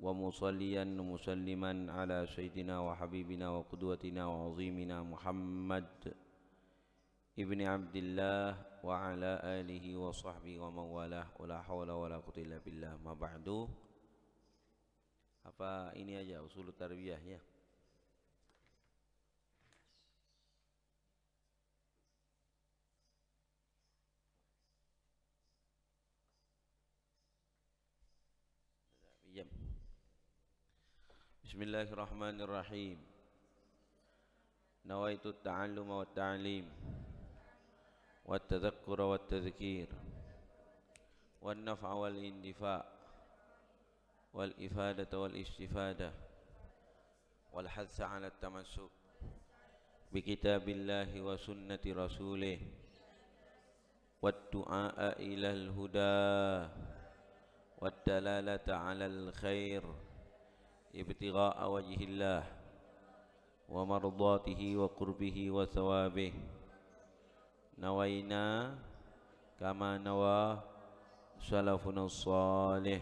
ومصليا ومسلما على سيدنا وحبيبنا وقدوتنا وعظيمنا محمد ابن عبد الله وعلى آله وصحبه ومن والاه ولا حول ولا قوة إلا بالله. Ma ba'du. Apa ini aja usul tarbiyah ya? Bismillahirrahmanirrahim. Nawaitu at-ta'allum wa at-ta'lim wa at-tadhakkur wa at-tadhkir wa an-naf'a wal indifa' wal ifadata wal istifada wal hadsa 'ala at-tamassuk bi kitabillahi wa sunnati rasulih wa ad-du'a ila al-huda wa ad-dalalata 'ala al-khair ibtigha'a wajhillah wa mardatihi wa qurbihi wa thawabih. Nawaina kama nawa salafuna salih.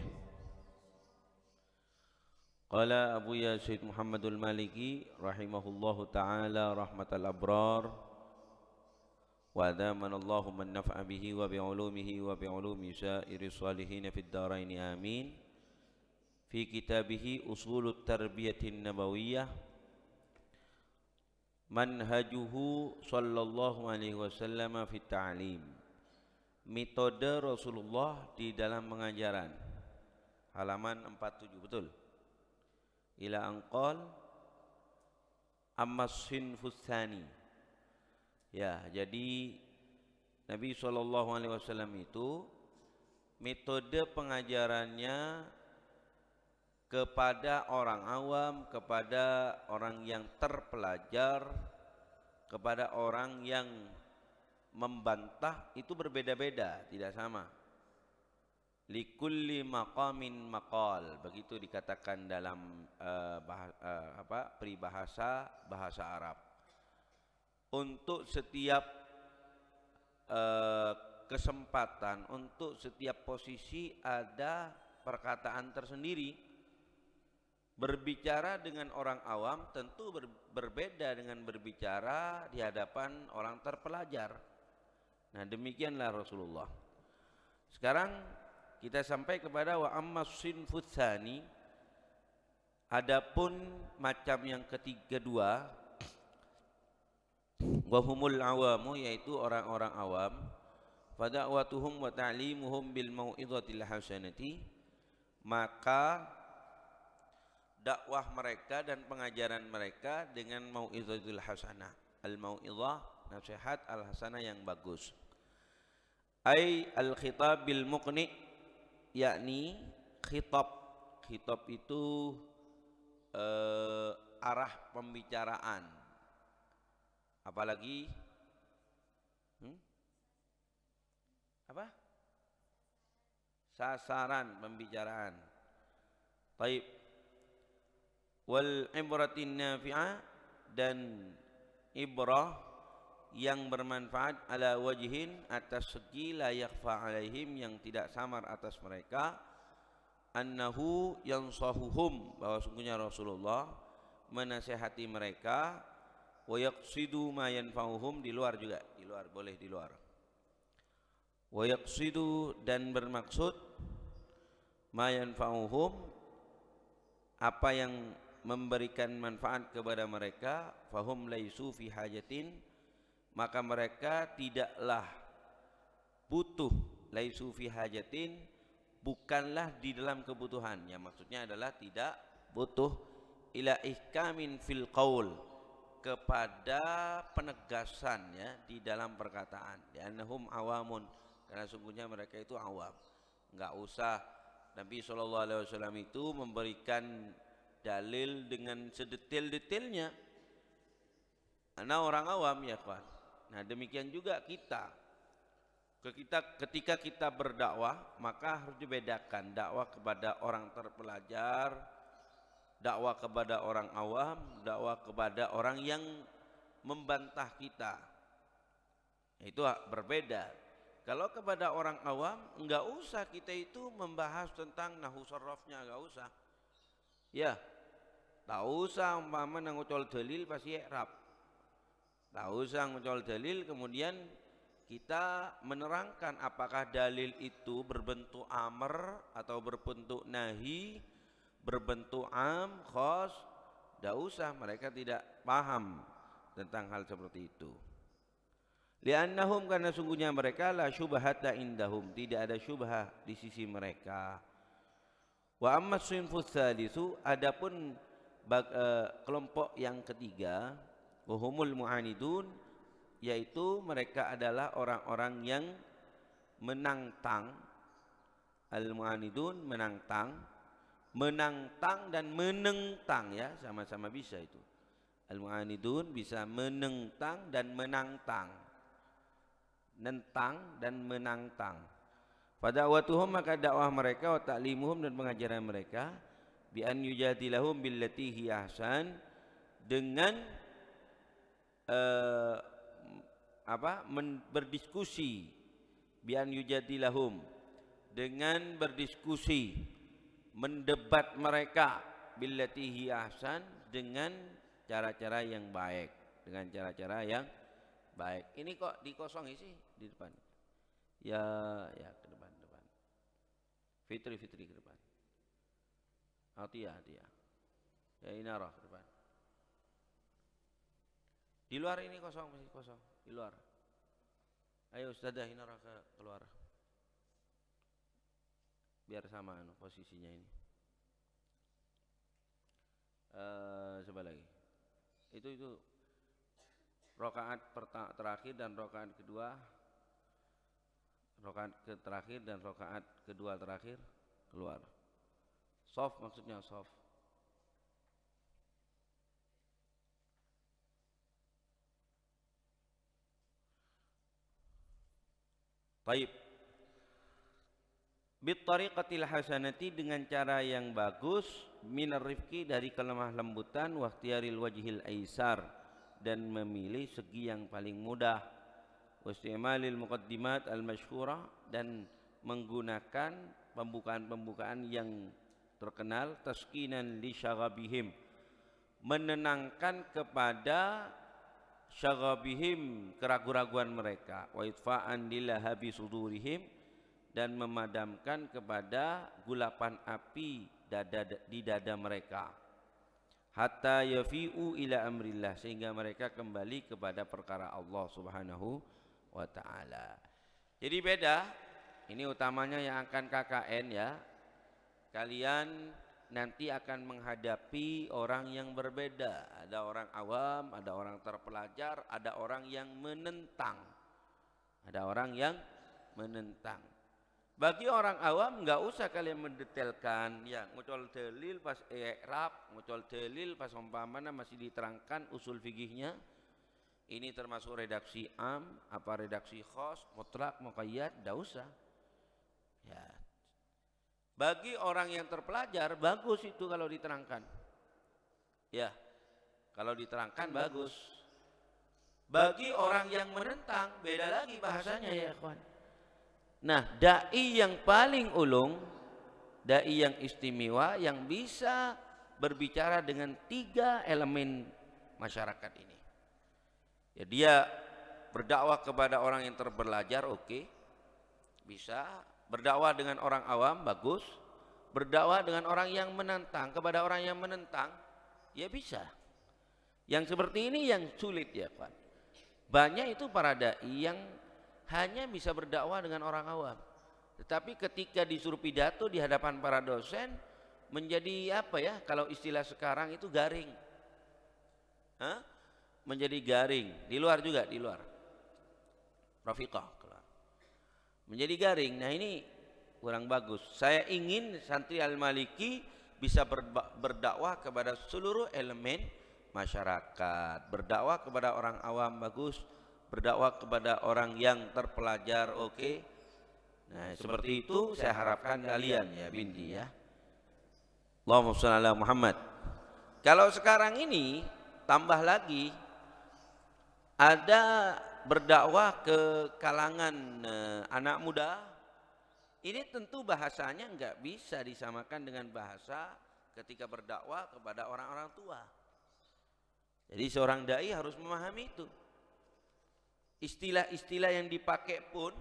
Qala Abu Yazid Muhammadul Maliki rahimahullahu ta'ala rahmatal abrar wa adamanallahu man naf'a bihi wa bi'ulumihi wa bi'ulumi sa'iri salihin fid darain amin. Fi kitabihi Usulut Tarbiyatin Nabawiyyah manhajuhu sallallahu alaihi wasallam fi ta'lim, metode Rasulullah di dalam pengajaran, halaman 47, betul. Ila anqal ammas sinfus tsani. Ya, jadi Nabi sallallahu alaihi wasallam itu metode pengajarannya kepada orang awam, kepada orang yang terpelajar, kepada orang yang membantah itu berbeda-beda, tidak sama. Likulli maqamin maqal, begitu dikatakan dalam peribahasa bahasa Arab. Untuk setiap kesempatan, untuk setiap posisi ada perkataan tersendiri. Berbicara dengan orang awam tentu berbeda dengan berbicara di hadapan orang terpelajar. Nah, demikianlah Rasulullah. Sekarang kita sampai kepada wa ammas sinfus tsani, adapun macam yang ketiga dua, wa humul awamu, yaitu orang-orang awam, fa da'watuhum wa ta'limuhum bil mau'izatil hasanati, maka dakwah mereka dan pengajaran mereka dengan mau'izatul hasanah. Al-mau'izah, nasihat al-hasanah yang bagus. Ai al-khitab bil muqni, yakni khitab. Khitab itu arah pembicaraan. Apalagi apa? Sasaran pembicaraan. Baik. Wal ibratin nafi'ah, dan ibrah yang bermanfaat, ala wajhin, atas segi la yakhfa alaihim, yang tidak samar atas mereka, annahu yansahuhum, bahwa sungguhnya Rasulullah menasihati mereka, wa yaqsidu ma yanfa'uhum, di luar juga, di luar, boleh di luar, wa yaqsidu, dan bermaksud, ma yanfa'uhum, apa yang memberikan manfaat kepada mereka, fahum laisu fi hajatin, maka mereka tidaklah butuh, laisu fi hajatin, bukanlah di dalam kebutuhan, yang maksudnya adalah tidak butuh, ila ihkamin fil qaul, kepada penegasan ya di dalam perkataan, li'annahum awamun, karena sungguhnya mereka itu awam. Enggak usah Nabi SAW itu memberikan dalil dengan sedetail-detailnya, karena orang awam ya kawan. Nah, demikian juga kita ketika kita berdakwah, maka harus dibedakan dakwah kepada orang terpelajar, dakwah kepada orang awam, dakwah kepada orang yang membantah kita. Itu berbeda. Kalau kepada orang awam enggak usah kita itu membahas tentang nahwu sarrafnya, enggak usah. Ya, tak usah umpama ngucol dalil pasti i'rab. Tak usah ngucol dalil kemudian kita menerangkan apakah dalil itu berbentuk amr atau berbentuk nahi, berbentuk am, khos. Tidak usah, mereka tidak paham tentang hal seperti itu. Li'annahum, karena sungguhnya mereka la syubhata indahum, tidak ada syubhah di sisi mereka. Wa amma sinfus tsalitsu, adapun kelompok yang ketiga, wahumul mu'anidun, yaitu mereka adalah orang-orang yang menantang. Al-mu'anidun menantang, menantang dan menentang, ya, sama-sama bisa itu. Al-mu'anidun bisa menentang dan menantang, nentang dan menantang. Fada'watuhum, maka dakwah mereka, wa ta'limuhum, dan pengajaran mereka, bi an yujadilahum billati hiya ahsan, dengan berdiskusi, bi an yujadilahum, dengan berdiskusi, mendebat mereka, billati hiya ahsan, dengan cara-cara yang baik, dengan cara-cara yang baik. Ini kok dikosongi sih di depan? Ya, ya, ke depan. Fitri ke depan. Atiyah. Ya, Inarah ke depan. Di luar ini kosong, masih kosong. Di luar. Ayo Ustazah Inarah keluar. Biar sama posisinya ini. Coba lagi. Itu rakaat terakhir dan rakaat kedua. Rakaat terakhir dan rakaat kedua terakhir keluar. Soft, maksudnya soft. Baik. Bit tariqatil hasanati, dengan cara yang bagus, minar rifqi, dari kelemah lembutan, wa ikhtiyaril wajhil aisar, dan memilih segi yang paling mudah, wasti'malil muqaddimat al-masyhurah, dan menggunakan pembukaan-pembukaan yang terkenal, taskinan li syaghabihim, menenangkan kepada syaghabihim, keraguan-raguan mereka, wa itfa'an lilahabi sudurihim, dan memadamkan kepada gulapan api di dada mereka, hatta yafi'u ila amrillah, sehingga mereka kembali kepada perkara Allah Subhanahu wa ta'ala. Jadi beda, ini utamanya yang akan KKN, ya. Kalian nanti akan menghadapi orang yang berbeda. Ada orang awam, ada orang terpelajar, ada orang yang menentang. Ada orang yang menentang. Bagi orang awam nggak usah kalian mendetailkan, ya, ngucol dalil pas i'rab, ngucol dalil pas umpamanya masih diterangkan usul fikihnya. Ini termasuk redaksi am, apa redaksi khos, mutlak, muqayyad, enggak usah. Ya. Bagi orang yang terpelajar bagus itu kalau diterangkan. Ya. Kalau diterangkan bagus. Bagi orang yang menentang beda lagi bahasanya, ya, kawan. Nah, dai yang paling ulung, dai yang istimewa, yang bisa berbicara dengan 3 elemen masyarakat ini. Ya, dia berdakwah kepada orang yang terbelajar, oke, bisa. Berdakwah dengan orang awam, bagus. Berdakwah dengan orang yang menentang, kepada orang yang menentang, ya bisa. Yang seperti ini yang sulit, ya Pak. Banyak itu para dai yang hanya bisa berdakwah dengan orang awam, tetapi ketika disuruh pidato di hadapan para dosen menjadi apa, ya, kalau istilah sekarang itu garing. Menjadi garing. Di luar juga, di luar. Rafiqah keluar. Menjadi garing. Nah, ini kurang bagus. Saya ingin santri Al-Maliki bisa berdakwah kepada seluruh elemen masyarakat. Berdakwah kepada orang awam, bagus. Berdakwah kepada orang yang terpelajar, oke. Nah, seperti itu saya harapkan kalian, ya binti, ya. Allahumma shalli ala Muhammad. Kalau sekarang ini tambah lagi, ada berdakwah ke kalangan anak muda, ini tentu bahasanya nggak bisa disamakan dengan bahasa ketika berdakwah kepada orang-orang tua. Jadi seorang dai harus memahami itu. Istilah-istilah yang dipakai pun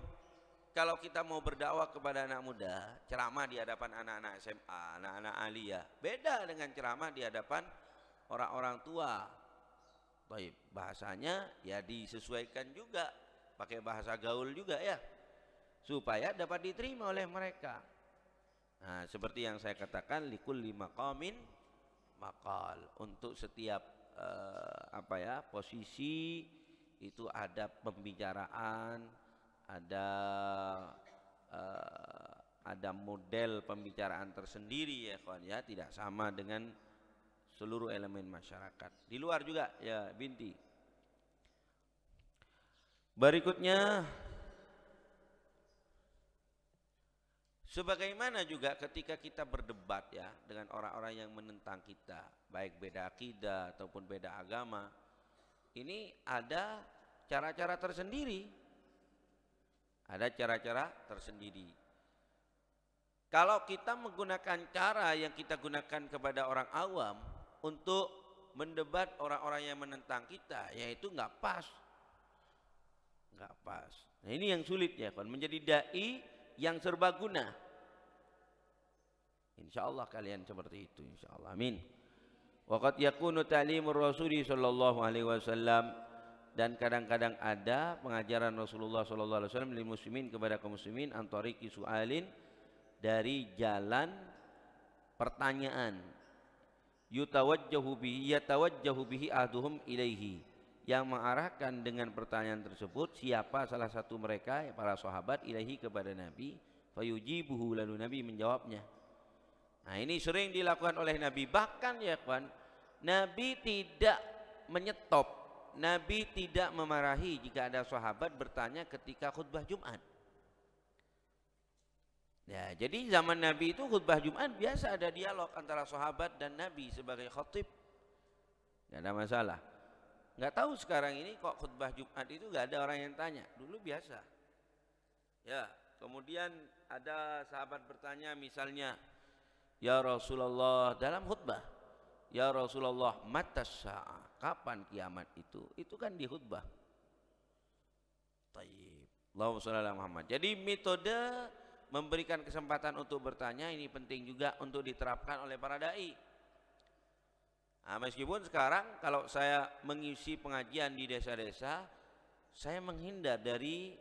kalau kita mau berdakwah kepada anak muda, ceramah di hadapan anak-anak SMA, anak-anak aliyah, beda dengan ceramah di hadapan orang-orang tua. Baik, bahasanya ya disesuaikan juga, pakai bahasa gaul juga ya, supaya dapat diterima oleh mereka. Nah, seperti yang saya katakan, likulli maqamin maqal. Untuk setiap posisi itu ada pembicaraan, ada model pembicaraan tersendiri ya kawan ya, tidak sama dengan seluruh elemen masyarakat. Di luar juga ya binti. Berikutnya, sebagaimana juga ketika kita berdebat ya dengan orang-orang yang menentang kita, baik beda akidah ataupun beda agama, ini ada cara-cara tersendiri. Ada cara-cara tersendiri. Kalau kita menggunakan cara yang kita gunakan kepada orang awam untuk mendebat orang-orang yang menentang kita, yaitu nggak pas. Nggak pas. Nah, ini yang sulit ya kan, menjadi dai yang serbaguna. Insya Allah kalian seperti itu, insya Allah. Amin. Waqad yakunu ta'limur Rasuli sallallahu alaihi wasallam, dan kadang-kadang ada pengajaran Rasulullah sallallahu alaihi wasallam lil muslimin kepada kaum muslimin antariqi su'alin, dari jalan pertanyaan, yatawajjahu bihi ahduhum ilaihi, yang mengarahkan dengan pertanyaan tersebut siapa salah satu mereka para sahabat ilaihi kepada Nabi, fayujibuhu, lalu Nabi menjawabnya. Nah, ini sering dilakukan oleh Nabi, bahkan ya kawan, Nabi tidak menyetop, Nabi tidak memarahi jika ada sahabat bertanya ketika khutbah Jumat. Ya, jadi zaman Nabi itu khutbah Jumat biasa ada dialog antara sahabat dan Nabi sebagai khatib. Nggak ada masalah. Nggak tahu sekarang ini kok khutbah Jumat itu nggak ada orang yang tanya. Dulu biasa. Ya, kemudian ada sahabat bertanya misalnya, ya Rasulullah, dalam khutbah, ya Rasulullah, matas sa'ah, kapan kiamat itu? Itu kan di khutbah. Taib. Allahumma shalli ala Muhammad. Jadi metode memberikan kesempatan untuk bertanya ini penting juga untuk diterapkan oleh para dai. Nah, meskipun sekarang kalau saya mengisi pengajian di desa-desa, saya menghindar dari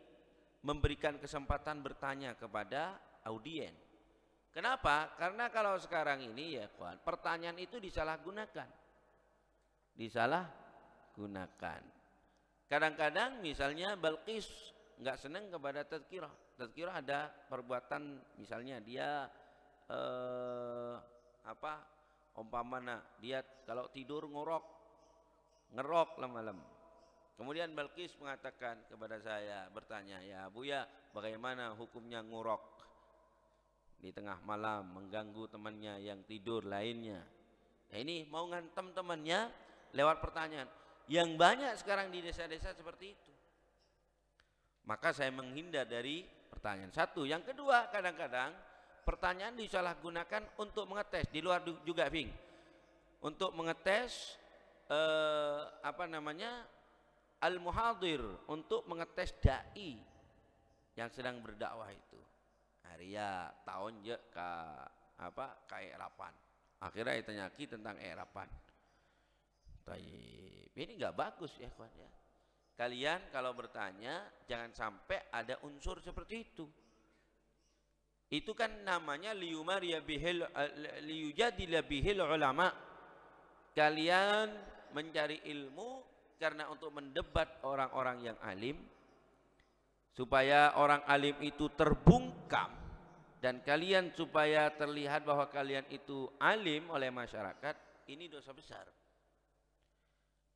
memberikan kesempatan bertanya kepada audien. Kenapa? Karena kalau sekarang ini ya kawan, pertanyaan itu disalahgunakan. Disalahgunakan. Kadang-kadang misalnya Balqis nggak senang kepada tazkirah. Tazkirah ada perbuatan, misalnya dia umpamana dia kalau tidur ngerok malam. Kemudian Balqis mengatakan kepada saya, bertanya, ya Buya, bagaimana hukumnya ngurok di tengah malam mengganggu temannya yang tidur lainnya? Nah, ini mau ngantem temannya lewat pertanyaan. Yang banyak sekarang di desa-desa seperti itu. Maka saya menghindar dari pertanyaan. Satu, yang kedua, kadang-kadang pertanyaan disalahgunakan untuk mengetes di luar juga, Ving. Untuk mengetes al-muhadir, untuk mengetes dai yang sedang berdakwah itu. Ria tahun je ke erapan. Akhirnya ditanyaki tentang erapan. Ini enggak bagus ya kawan ya. Kalian kalau bertanya jangan sampai ada unsur seperti itu. Itu kan namanya liyujadila bihil ulama. Kalian mencari ilmu karena untuk mendebat orang-orang yang alim, supaya orang alim itu terbungkam, dan kalian supaya terlihat bahwa kalian itu alim oleh masyarakat. Ini dosa besar.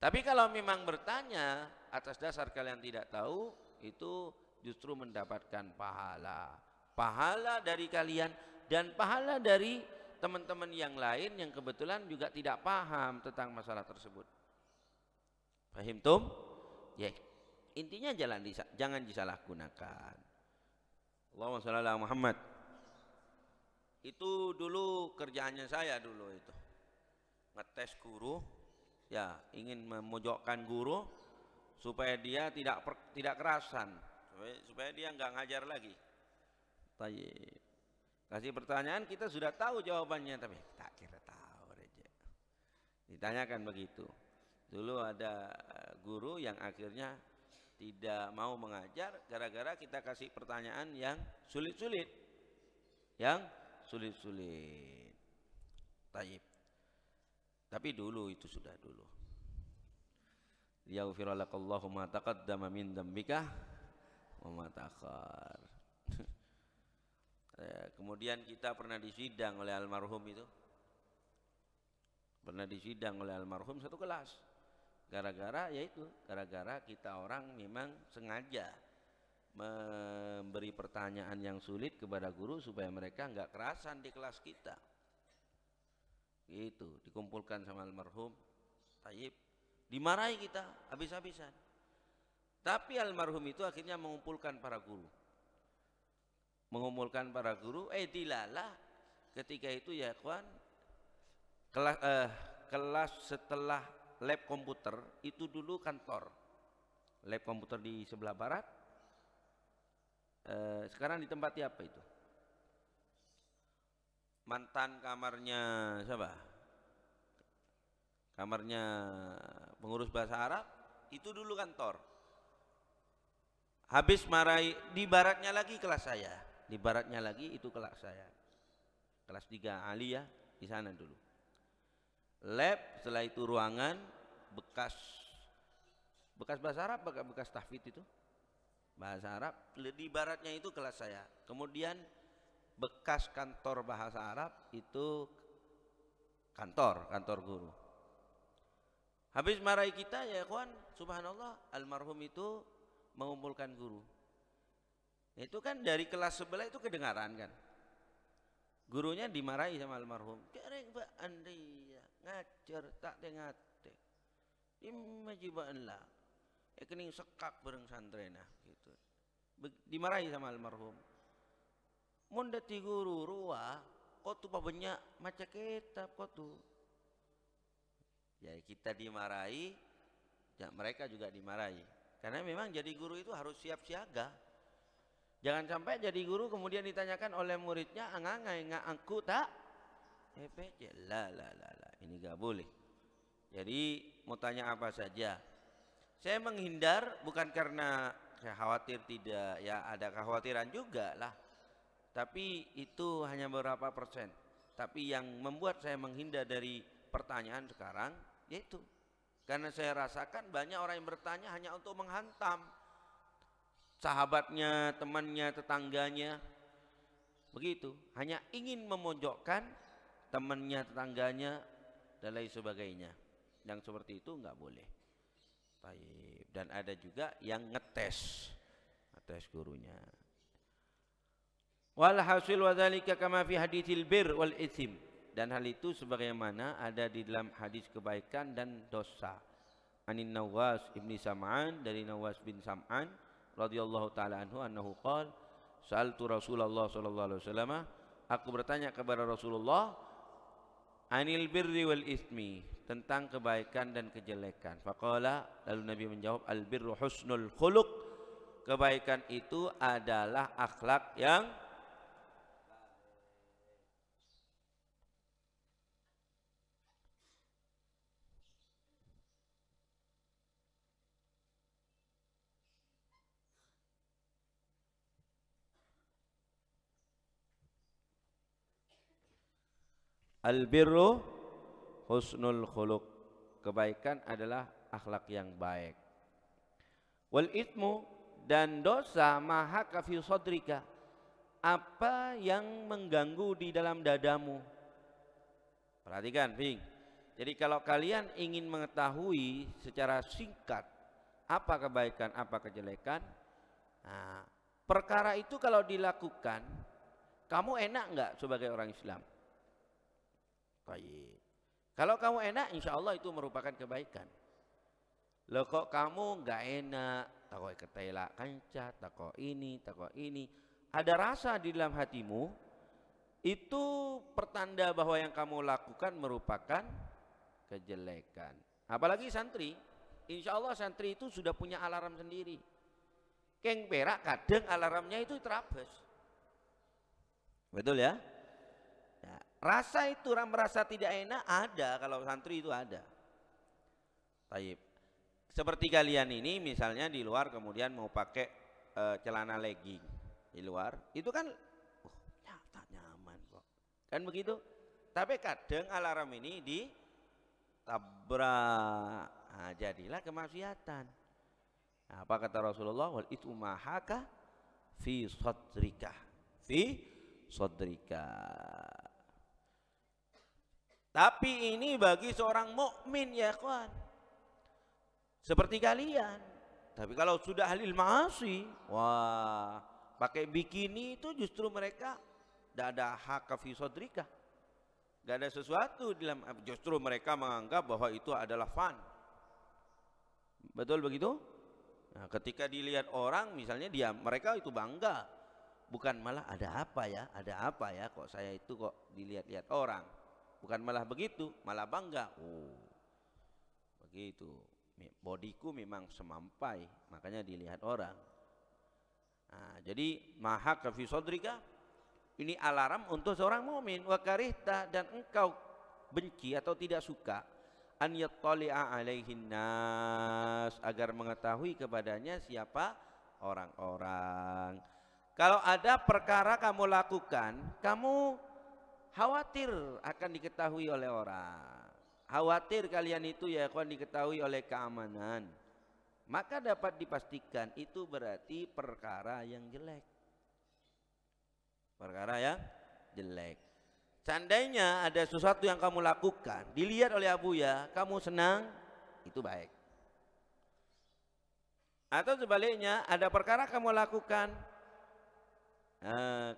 Tapi kalau memang bertanya atas dasar kalian tidak tahu, itu justru mendapatkan pahala dari kalian dan pahala dari teman-teman yang lain yang kebetulan juga tidak paham tentang masalah tersebut. Paham tum? Ya, intinya jangan disalahgunakan. Allahumma shalli ala Muhammad. Itu dulu kerjaannya saya dulu itu. Ngetes guru, ya ingin memojokkan guru supaya dia tidak kerasan, supaya dia nggak ngajar lagi. Tayyib. Kasih pertanyaan kita sudah tahu jawabannya tapi tak kira tahu aja. Ditanyakan begitu. Dulu ada guru yang akhirnya tidak mau mengajar gara-gara kita kasih pertanyaan yang sulit-sulit. Yang sulit-sulit. Tayyib. Tapi dulu itu sudah dulu. Yaghfir lakallahu ma taqaddama min dzambika wa ma ta'akhkhar. Kemudian kita pernah disidang oleh almarhum itu. Pernah disidang oleh almarhum satu kelas. Gara-gara kita orang memang sengaja memberi pertanyaan yang sulit kepada guru supaya mereka enggak kerasan di kelas kita. Gitu, dikumpulkan sama almarhum. Tayyib. Dimarahi kita habis-habisan. Tapi almarhum itu akhirnya mengumpulkan para guru. Dilalah ketika itu ya kawan, kelas setelah lab komputer itu dulu kantor. Lab komputer di sebelah barat. Sekarang ditempati apa itu? Mantan kamarnya siapa? Kamarnya pengurus bahasa Arab, itu dulu kantor. Habis marahi, di baratnya lagi kelas saya. Di baratnya lagi itu kelas saya. Kelas 3 aliyah di sana dulu. Lab, setelah itu ruangan bekas bahasa Arab, bekas tahfidz itu. Bahasa Arab, di baratnya itu kelas saya. Kemudian bekas kantor bahasa Arab itu kantor guru. Habis marahi kita ya kawan, subhanallah, almarhum itu mengumpulkan guru. Itu kan dari kelas sebelah itu kedengaran kan. Gurunya dimarahi sama almarhum. Kereng ba andi ngajar tak tengate. Imajibaan lah. Kening sekak bareng santrena gitu. Dimarahi sama almarhum. Mun dati guru ruah, kok tu banyak maca kitab kok tu. Ya kita dimarahi, ya mereka juga dimarahi. Karena memang jadi guru itu harus siap siaga. Jangan sampai jadi guru kemudian ditanyakan oleh muridnya, angangai aku tak EPC. La. Ini gak boleh. Jadi mau tanya apa saja. Saya menghindar bukan karena saya khawatir tidak, ya ada kekhawatiran juga lah. Tapi itu hanya beberapa persen. Tapi yang membuat saya menghindar dari pertanyaan sekarang yaitu karena saya rasakan banyak orang yang bertanya hanya untuk menghantam sahabatnya, temannya, tetangganya, begitu. Hanya ingin memojokkan temannya, tetangganya, dan lain sebagainya. Yang seperti itu enggak boleh. Baik. Dan ada juga yang ngetes gurunya. Walhasil wadzalika kama fi haditsil bir wal itsim. Dan hal itu sebagaimana ada di dalam hadis kebaikan dan dosa. Anin Nawas ibni Sam'an, dari Nawas bin Sam'an radhiyallahu taala anhu annahu qala sa'altu Rasulullah sallallahu alaihi wasallam, aku bertanya kepada Rasulullah anil birri wal ismi, tentang kebaikan dan kejelekan. Faqala, lalu Nabi menjawab, al birru husnul khuluq, kebaikan itu adalah akhlak yang al-birru husnul khuluq, kebaikan adalah akhlak yang baik. Wal itsmu, dan dosa mahaka fi sadrika, apa yang mengganggu di dalam dadamu. Perhatikan, Bing. Jadi kalau kalian ingin mengetahui secara singkat apa kebaikan, apa kejelekan, nah, perkara itu kalau dilakukan, kamu enak enggak sebagai orang Islam? Baik. Kalau kamu enak, insya Allah itu merupakan kebaikan. Loh kok kamu nggak enak, takut ketela kanca, takut ini, ada rasa di dalam hatimu, itu pertanda bahwa yang kamu lakukan merupakan kejelekan. Apalagi santri, insya Allah santri itu sudah punya alarm sendiri. Keng perak kadang alarmnya itu terabas. Betul ya? Ya, rasa itu merasa tidak enak ada kalau santri itu ada. Taib. Seperti kalian ini misalnya di luar kemudian mau pakai celana legging di luar, itu kan tak nyaman kok. Kan begitu? Tapi kadang alarm ini ditabrak. Nah, jadilah kemaksiatan. Nah, apa kata Rasulullah? Wal itu mahaka fi sadrika. Fi sadrika. Tapi ini bagi seorang mukmin ya kawan. Seperti kalian. Tapi kalau sudah ahli maasi, wah, pakai bikini itu justru mereka tidak ada hak fi sadrika. Tidak ada sesuatu dalam, justru mereka menganggap bahwa itu adalah fun. Betul begitu? Nah, ketika dilihat orang misalnya mereka itu bangga. Bukan malah ada apa ya kok saya itu kok dilihat-lihat orang. Bukan malah begitu, malah bangga. Oh, begitu. Bodiku memang semampai, makanya dilihat orang. Nah, jadi mahak fi sadrika ini alarm untuk seorang mukmin. Wa karihta, dan engkau benci atau tidak suka an yattali'a alaihin nas, agar mengetahui kepadanya siapa orang-orang. Kalau ada perkara kamu lakukan, kamu khawatir akan diketahui oleh orang. Khawatir kalian itu ya kawan diketahui oleh keamanan. Maka dapat dipastikan itu berarti perkara yang jelek. Perkara yang jelek. Seandainya ada sesuatu yang kamu lakukan, dilihat oleh Abuya, kamu senang, itu baik. Atau sebaliknya, ada perkara kamu lakukan,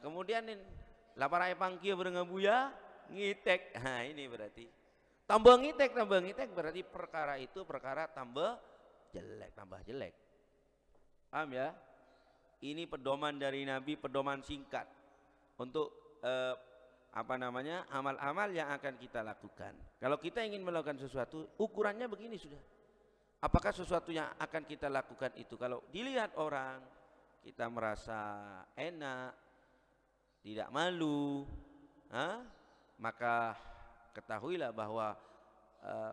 kemudian lapar ayah pangkio bareng Abuya, ngitek. Nah, ini berarti tambah ngitek berarti perkara itu perkara tambah jelek. Paham ya? Ini pedoman dari Nabi, pedoman singkat untuk amal-amal yang akan kita lakukan. Kalau kita ingin melakukan sesuatu, ukurannya begini sudah. Apakah sesuatu yang akan kita lakukan itu kalau dilihat orang kita merasa enak, tidak malu, maka ketahuilah bahwa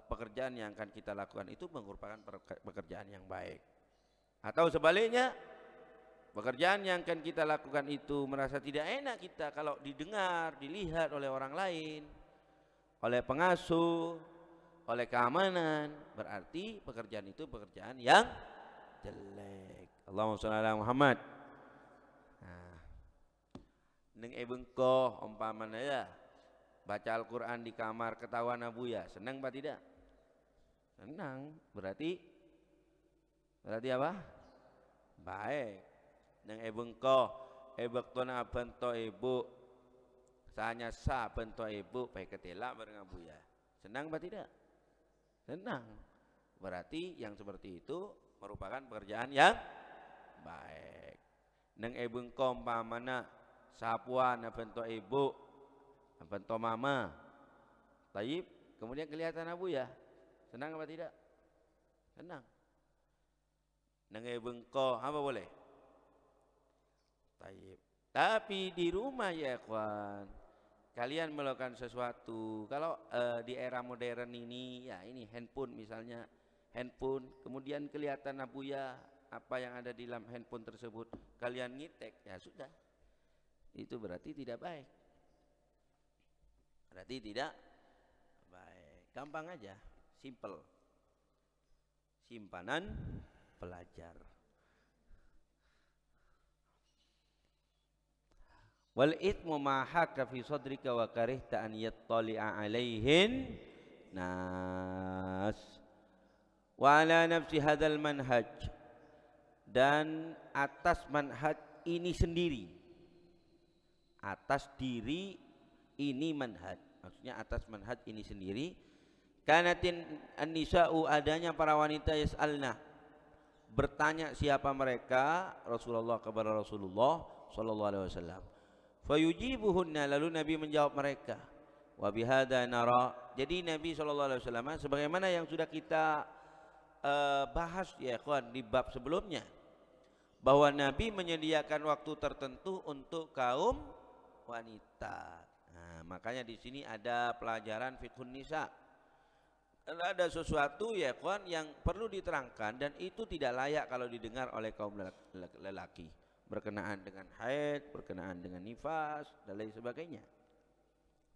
pekerjaan yang akan kita lakukan itu merupakan pekerjaan yang baik. Atau sebaliknya, pekerjaan yang akan kita lakukan itu merasa tidak enak kita kalau didengar, dilihat oleh orang lain, oleh pengasuh, oleh keamanan, berarti pekerjaan itu pekerjaan yang jelek. Allahumma shalli ala Muhammad. Nah, neng bengko umpamanya ya, baca Al-Quran di kamar ketahuan Abuya, senang apa tidak? Senang, berarti apa? Baik. Neng bengko bektona bento ibu sanya sa bento ibu baik ketela bareng Abuya, senang apa tidak? Senang, berarti yang seperti itu merupakan pekerjaan yang baik. Neng bengko umpamana sapuan bento ibu bento mama, taib, kemudian kelihatan Abuya, senang apa tidak? Senang. Neng bengko apa boleh? Taib. Tapi di rumah ya kawan, kalian melakukan sesuatu. Kalau di era modern ini, ya ini handphone misalnya, handphone, kemudian kelihatan Abuya apa yang ada di dalam handphone tersebut, kalian ngitek, ya sudah, itu berarti tidak baik. Berarti tidak baik. Gampang aja, simple. Simpanan pelajar. Wal ithmu ma haka fi sadrika wa karihta an yattali'a alaihin nas. Wa ala nafsi hadzal manhaj, dan atas manhaj ini sendiri, atas diri ini manhaj, maksudnya atas manhaj ini sendiri. Kanatin an-nisa'u, adanya para wanita yas'alna, bertanya siapa mereka? Rasulullah kepada Rasulullah sallallahu alaihi wasallam. Fayujibuhunna, lalu Nabi menjawab mereka. Wa bihadza nara. Jadi Nabi SAW sebagaimana yang sudah kita bahas ya kawan di bab sebelumnya, bahwa Nabi menyediakan waktu tertentu untuk kaum wanita. Nah, makanya di sini ada pelajaran fiqhun nisa. Ada sesuatu ya kawan yang perlu diterangkan dan itu tidak layak kalau didengar oleh kaum lelaki, berkenaan dengan haid, berkenaan dengan nifas dan lain sebagainya.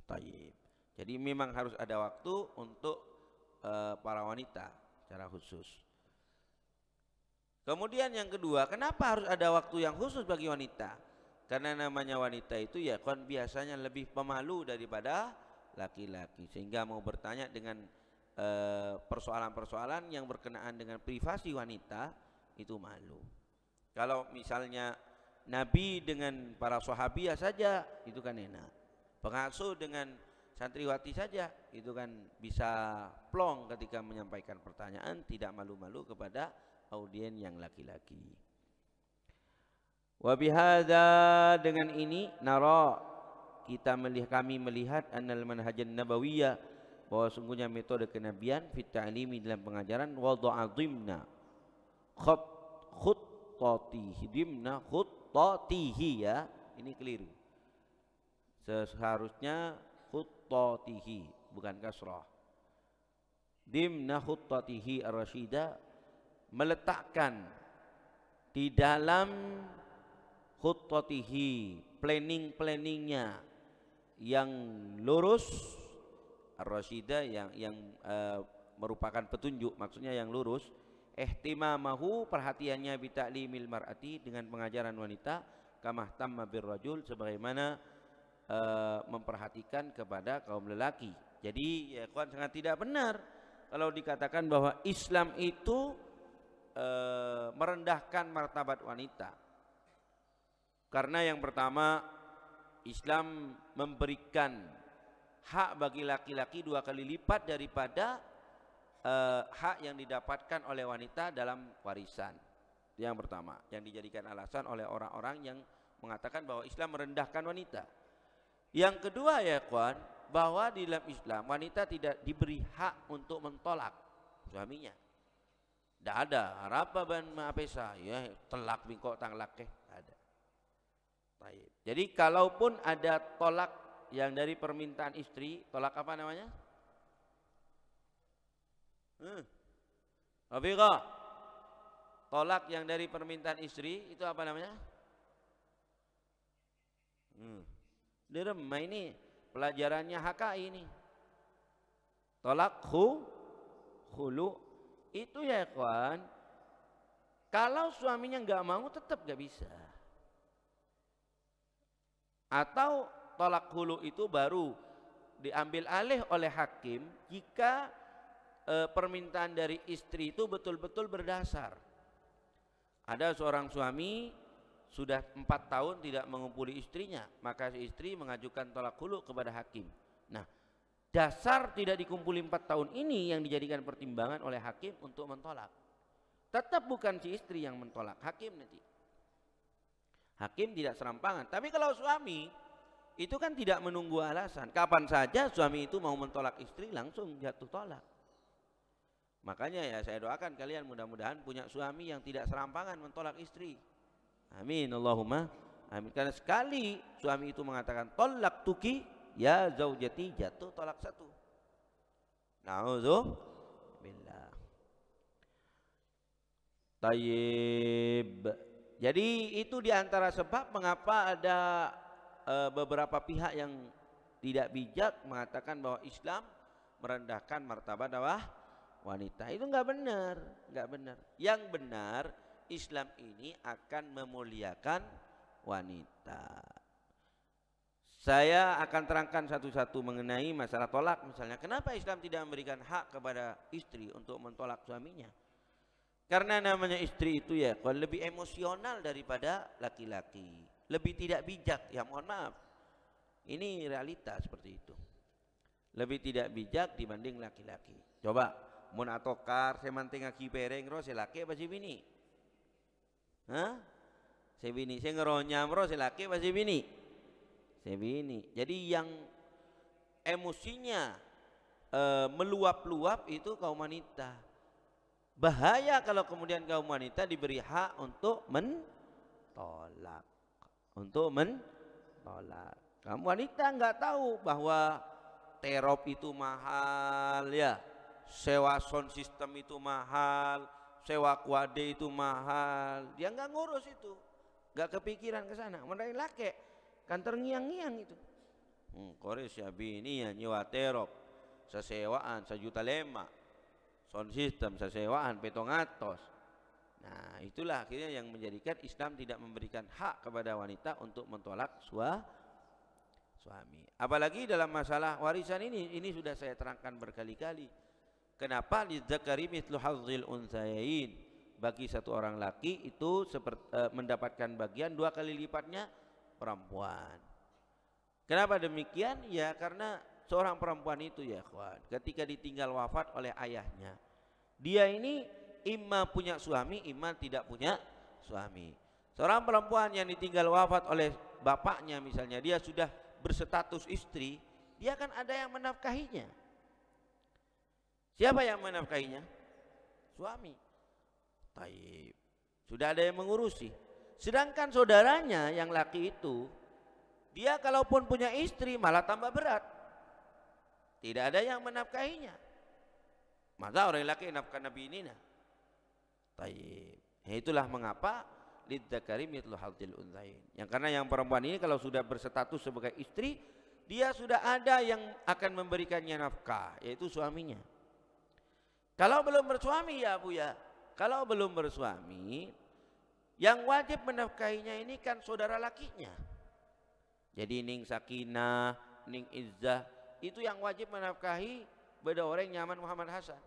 Tayyib. Jadi memang harus ada waktu untuk para wanita secara khusus. Kemudian yang kedua, kenapa harus ada waktu yang khusus bagi wanita? Karena namanya wanita itu ya kan biasanya lebih pemalu daripada laki-laki, sehingga mau bertanya dengan persoalan-persoalan yang berkenaan dengan privasi wanita itu malu. Kalau misalnya Nabi dengan para sahabiah saja itu kan enak. Pengasuh dengan santriwati saja itu kan bisa plong ketika menyampaikan pertanyaan, tidak malu-malu kepada audien yang laki-laki. Wa bihadza, dengan ini nara, kami melihat annal manhajan nabawiyah, bahwa sungguhnya metode kenabian fit ta'limi, dalam pengajaran, wada'a dhimna khuttatihi, dimna khuttatihi, ya ini keliru, seharusnya khuttatihi bukan kasrah. Dimna khuttatihi ar-rasyidah, meletakkan di dalam khuttatihi, planningnya yang lurus, ar-rasyidah yang merupakan petunjuk, maksudnya yang lurus, ihtimamahu, perhatiannya bi ta'limil mar'ati, dengan pengajaran wanita, kama tamma birrajul, sebagaimana memperhatikan kepada kaum lelaki. Jadi ya kawan, sangat tidak benar kalau dikatakan bahwa Islam itu merendahkan martabat wanita. Karena yang pertama, Islam memberikan hak bagi laki-laki 2 kali lipat daripada hak yang didapatkan oleh wanita dalam warisan. Yang pertama, yang dijadikan alasan oleh orang-orang yang mengatakan bahwa Islam merendahkan wanita. Yang kedua ya kawan, bahwa di dalam Islam wanita tidak diberi hak untuk mentolak suaminya. Tidak ada harapa ban maapesa ya telak bingkok tanglak ada. Baik. Jadi kalaupun ada tolak yang dari permintaan istri, tolak apa namanya? Rafiqa, tolak yang dari permintaan istri itu apa namanya? Diremah, ini pelajarannya HKI ini. Tolak khulu itu ya kawan, kalau suaminya nggak mau tetap nggak bisa. Atau tolak hulu itu baru diambil alih oleh hakim jika permintaan dari istri itu betul-betul berdasar. Ada seorang suami sudah 4 tahun tidak mengumpuli istrinya, maka si istri mengajukan tolak hulu kepada hakim. Nah, dasar tidak dikumpuli 4 tahun ini yang dijadikan pertimbangan oleh hakim untuk mentolak. Tetap bukan si istri yang mentolak, hakim nanti. Hakim tidak serampangan. Tapi kalau suami itu kan tidak menunggu alasan. Kapan saja suami itu mau mentolak istri langsung jatuh tolak. Makanya ya saya doakan kalian mudah-mudahan punya suami yang tidak serampangan mentolak istri. Amin Allahumma amin. Karena sekali suami itu mengatakan tolak tuki ya zaujati, jatuh tolak satu. Na'udzubillah. Tayyib. Jadi itu diantara sebab mengapa ada beberapa pihak yang tidak bijak mengatakan bahwa Islam merendahkan martabat wanita. Itu enggak benar, enggak benar. Yang benar, Islam ini akan memuliakan wanita. Saya akan terangkan satu-satu mengenai masalah tolak misalnya. Kenapa Islam tidak memberikan hak kepada istri untuk mentolak suaminya? Karena namanya istri itu ya lebih emosional daripada laki-laki, lebih tidak bijak. Ya mohon maaf, ini realita seperti itu. Lebih tidak bijak dibanding laki-laki. Coba mun atokar semanting ngaki pereng ro selaki apa si bini? Hah? Si bini, saya ngeronyam ro selaki apa si bini? sebini. Jadi yang emosinya meluap-luap itu kaum wanita. Bahaya kalau kemudian kaum wanita diberi hak untuk mentolak. Untuk mentolak. Kaum wanita nggak tahu bahwa terop itu mahal ya. Sewa sound system itu mahal, sewa kuade itu mahal. Dia nggak ngurus itu. Nggak kepikiran ke sana. Mereka laki kan terngiang-ngiang itu. Kores ya bini ya nyewa terop sesewaan 1,5 juta. Sound system sesewaan 700. Nah, itulah akhirnya yang menjadikan Islam tidak memberikan hak kepada wanita untuk mentolak suami. Apalagi dalam masalah warisan ini sudah saya terangkan berkali-kali. Kenapa lidzakari mithlu hazzil untsayain? Bagi satu orang laki itu mendapatkan bagian 2 kali lipatnya perempuan. Kenapa demikian? Ya karena seorang perempuan itu ya kawan, ketika ditinggal wafat oleh ayahnya, dia ini imma punya suami, imma tidak punya suami. Seorang perempuan yang ditinggal wafat oleh bapaknya misalnya, dia sudah berstatus istri, dia kan ada yang menafkahinya. Siapa yang menafkahinya? Suami. Taib. Sudah ada yang mengurusi. Sedangkan saudaranya yang laki itu, dia kalaupun punya istri malah tambah berat. Tidak ada yang menafkahinya. Masa orang laki nafkah Nabi ini? Taib. Itulah mengapa lidzakari mithlu hadzil untsayain. Yang karena yang perempuan ini kalau sudah berstatus sebagai istri, dia sudah ada yang akan memberikannya nafkah, yaitu suaminya. Kalau belum bersuami ya Bu ya, kalau belum bersuami, yang wajib menafkahinya ini kan saudara lakinya. Jadi ning Sakinah, ning Izzah, itu yang wajib menafkahi beda orang nyaman Muhammad Hasan.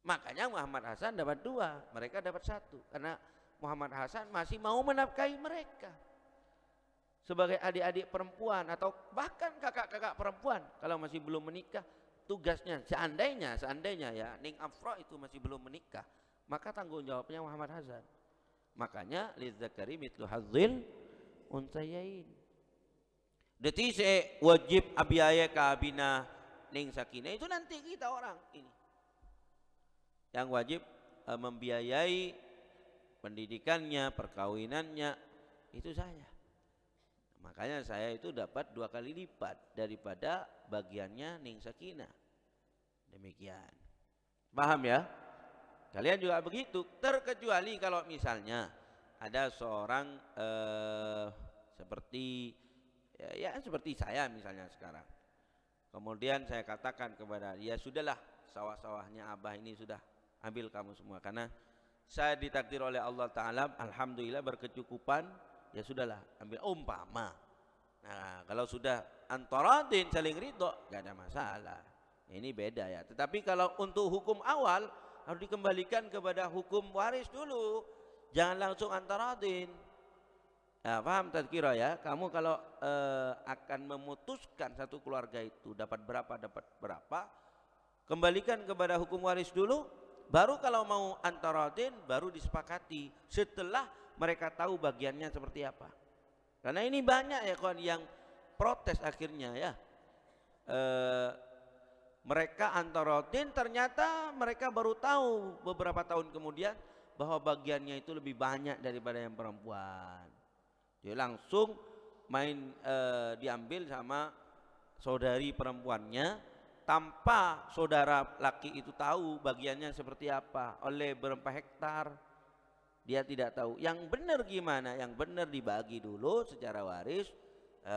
Makanya Muhammad Hasan dapat 2, mereka dapat 1, karena Muhammad Hasan masih mau menafkahi mereka sebagai adik-adik perempuan atau bahkan kakak-kakak perempuan kalau masih belum menikah. Tugasnya seandainya ya Ning Afro itu masih belum menikah, maka tanggung jawabnya Muhammad Hasan. Makanya lidzakari mithlu hazzil untsayain. Deti se wajib abiyaya kabina ning Sakinah itu nanti kita orang ini yang wajib membiayai pendidikannya, perkawinannya itu saya. Makanya saya itu dapat 2 kali lipat daripada bagiannya ning Sakinah. Demikian. Paham ya? Kalian juga begitu, terkecuali kalau misalnya ada seorang seperti ya seperti saya misalnya sekarang. Kemudian saya katakan kepada dia, sudahlah sawah-sawahnya Abah ini sudah ambil kamu semua, karena saya ditakdir oleh Allah Ta'ala alhamdulillah berkecukupan, ya sudahlah ambil umpama. Nah kalau sudah antaradin saling ridho gak ada masalah, ini beda ya. Tetapi kalau untuk hukum awal harus dikembalikan kepada hukum waris dulu, jangan langsung antaradin. Ya, paham tazkirah ya? Kamu kalau akan memutuskan satu keluarga itu dapat berapa, kembalikan kepada hukum waris dulu, baru kalau mau antaradin baru disepakati setelah mereka tahu bagiannya seperti apa. Karena ini banyak ya kawan yang protes akhirnya ya. Mereka antaradin ternyata mereka baru tahu beberapa tahun kemudian bahwa bagiannya itu lebih banyak daripada yang perempuan. Dia langsung main diambil sama saudari perempuannya tanpa saudara laki itu tahu bagiannya seperti apa, oleh berapa hektar dia tidak tahu. Yang benar gimana? Yang benar dibagi dulu secara waris,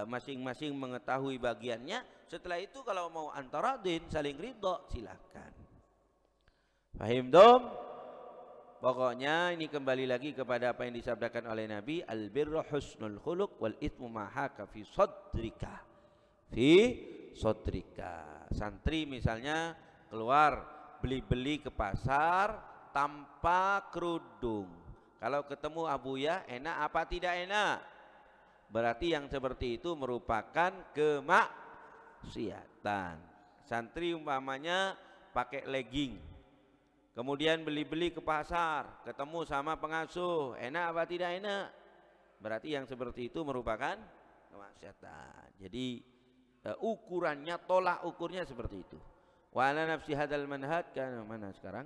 masing-masing mengetahui bagiannya. Setelah itu kalau mau antaradin saling ridho silakan. Fahim dong? Pokoknya ini kembali lagi kepada apa yang disabdakan oleh Nabi, al-birru husnul khuluq wal itsmu ma haka fi sadrika. Santri misalnya keluar beli-beli ke pasar tanpa kerudung. Kalau ketemu abuya enak apa tidak enak? Berarti yang seperti itu merupakan kemaksiatan. Santri umpamanya pakai legging, kemudian beli-beli ke pasar, ketemu sama pengasuh, enak apa tidak enak? Berarti yang seperti itu merupakan kemaksiatan. Jadi ukurannya, tolak ukurnya seperti itu. Wa ala nafsi hadzal manhaj kana mana sekarang?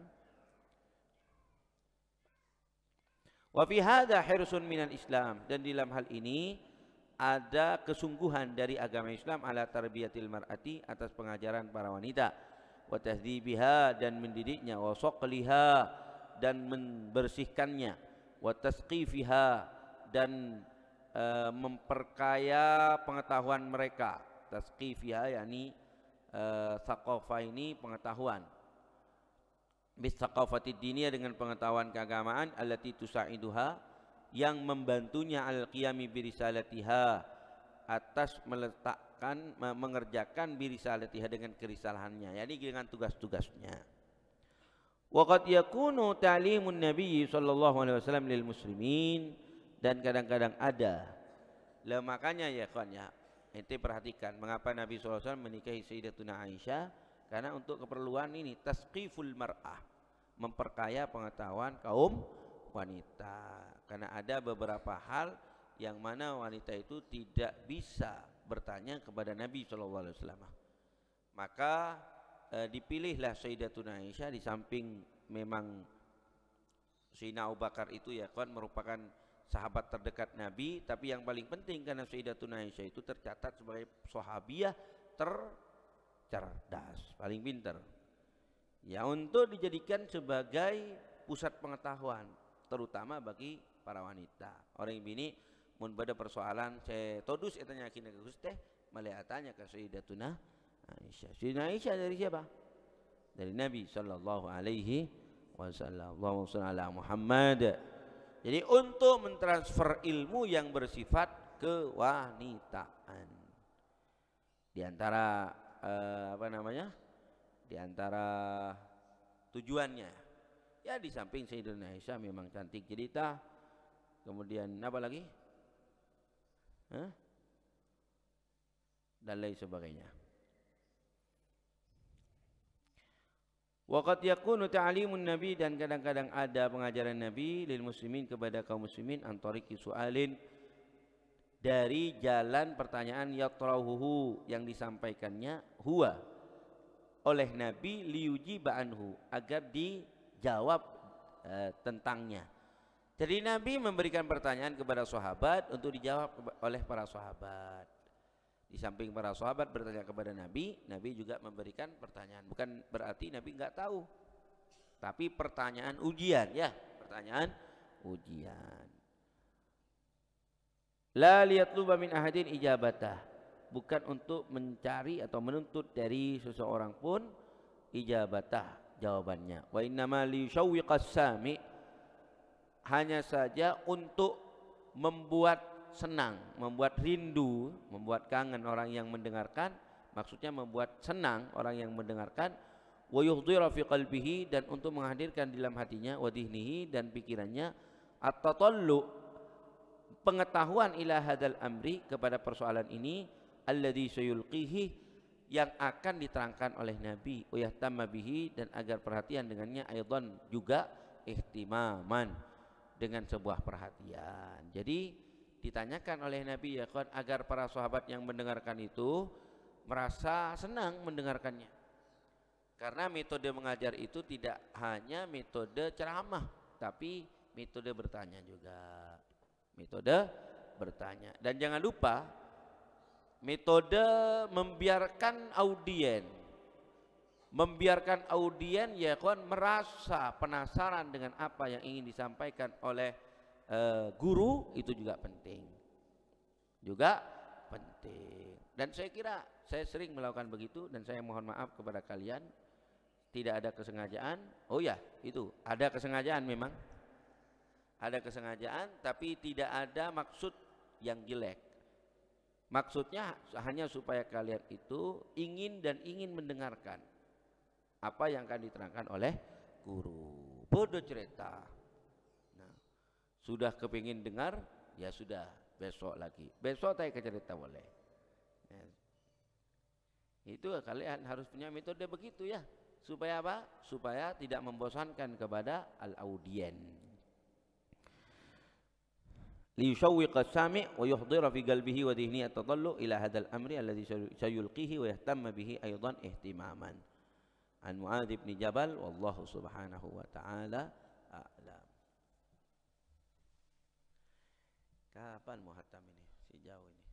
Wa fi hadza hirsun minal Islam, dan di dalam hal ini ada kesungguhan dari agama Islam ala tarbiyatil mar'ati, atas pengajaran para wanita, wa tahdzibiha, dan mendidiknya, wa saqliha, dan membersihkannya, wa tasqifiha, dan memperkaya pengetahuan mereka. Tasqifiha yakni thaqafah ini pengetahuan, bis thaqafatid diniyah, dengan pengetahuan keagamaan, allati tusaiduha, yang membantunya al qiyami bi risalatiha, atas meletakkan mengerjakan bi risalatiha, dengan kerisalahannya, yakni dengan tugas-tugasnya. Wa qad yakunu ta'limun nabi sallallahu alaihi wasallam lil muslimin, dan kadang-kadang ada. Lah makanya ya kawan ya, ente perhatikan mengapa Nabi sallallahu alaihi wasallam menikahi Sayyidatuna Aisyah, karena untuk keperluan ini tasqiful mar'ah, memperkaya pengetahuan kaum wanita. Karena ada beberapa hal yang mana wanita itu tidak bisa bertanya kepada Nabi sallallahu alaihi wasallam. Maka dipilihlah Sayyidatuna Aisyah, di samping memang Sayyidina Abu Bakar itu ya kan merupakan sahabat terdekat Nabi, tapi yang paling penting karena Sayyidatuna Aisyah itu tercatat sebagai sahabiah tercerdas, paling pintar. Ya, untuk dijadikan sebagai pusat pengetahuan terutama bagi para wanita. Orang ini mun pada persoalan saya todus etanya kina ke Gusti melihatnya ke Sayyidatuna Aisyah. Sayyidatuna Aisyah dari siapa? Dari Nabi sallallahu alaihi wasallam. Allahumma shalli ala Muhammad. Jadi untuk mentransfer ilmu yang bersifat kewanitaan, di antara di antara tujuannya, ya di samping Sayyidatuna Aisyah memang cantik jelita, kemudian apa lagi? Dan lain sebagainya. Waqad yakunu ta'limun nabi, dan kadang-kadang ada pengajaran Nabi lil muslimin, kepada kaum muslimin, antariki su'alin, dari jalan pertanyaan yatrahuhu, yang disampaikannya huwa oleh Nabi, liyujiba anhu, agar dijawab tentangnya. Jadi Nabi memberikan pertanyaan kepada sahabat untuk dijawab oleh para sahabat. Di samping para sahabat bertanya kepada Nabi, Nabi juga memberikan pertanyaan. Bukan berarti Nabi enggak tahu, tapi pertanyaan ujian, ya, pertanyaan ujian. La liyatluba min ahadin ijabatah, bukan untuk mencari atau menuntut dari seseorang pun ijabatah, jawabannya. Wa innama liyushawwiqas sami, hanya saja untuk membuat senang, membuat rindu, membuat kangen orang yang mendengarkan, maksudnya membuat senang orang yang mendengarkan, wa yuhdhira fi qalbihi, dan untuk menghadirkan di dalam hatinya, wa dhihnihi, dan pikirannya, at-tatallu, pengetahuan ila hadzal amri, kepada persoalan ini, alladzi sayulqihi, yang akan diterangkan oleh Nabi, wa yahtamma bihi, dan agar perhatian dengannya, aidan juga ihtimaman, dengan sebuah perhatian. Jadi ditanyakan oleh Nabi ya kan, agar para sahabat yang mendengarkan itu merasa senang mendengarkannya. Karena metode mengajar itu tidak hanya metode ceramah, tapi metode bertanya juga. Metode bertanya. Dan jangan lupa metode membiarkan audien ya kan merasa penasaran dengan apa yang ingin disampaikan oleh guru, itu juga penting, dan saya kira saya sering melakukan begitu, dan saya mohon maaf kepada kalian, tidak ada kesengajaan. Oh ya, itu ada kesengajaan, memang ada kesengajaan, tapi tidak ada maksud yang jelek. Maksudnya hanya supaya kalian itu ingin mendengarkan apa yang akan diterangkan oleh guru. Bodoh cerita. Sudah kepingin dengar, ya sudah, besok lagi. Besok saya cerita boleh. Ya. Itu kalian harus punya metode begitu ya. Supaya apa? Supaya tidak membosankan kepada al-audien. liyushawwiqa as-sami' wa yuhdira fi qalbihi wa dhihnihi at-tadallu ila hadzal amri alladhi sayulqihi wa yahtamma bihi aidan ihtimaman. An Mu'adz bin Jabal wallahu subhanahu wa ta'ala a'lam. Kapan muhattam ini? Si jauh ini.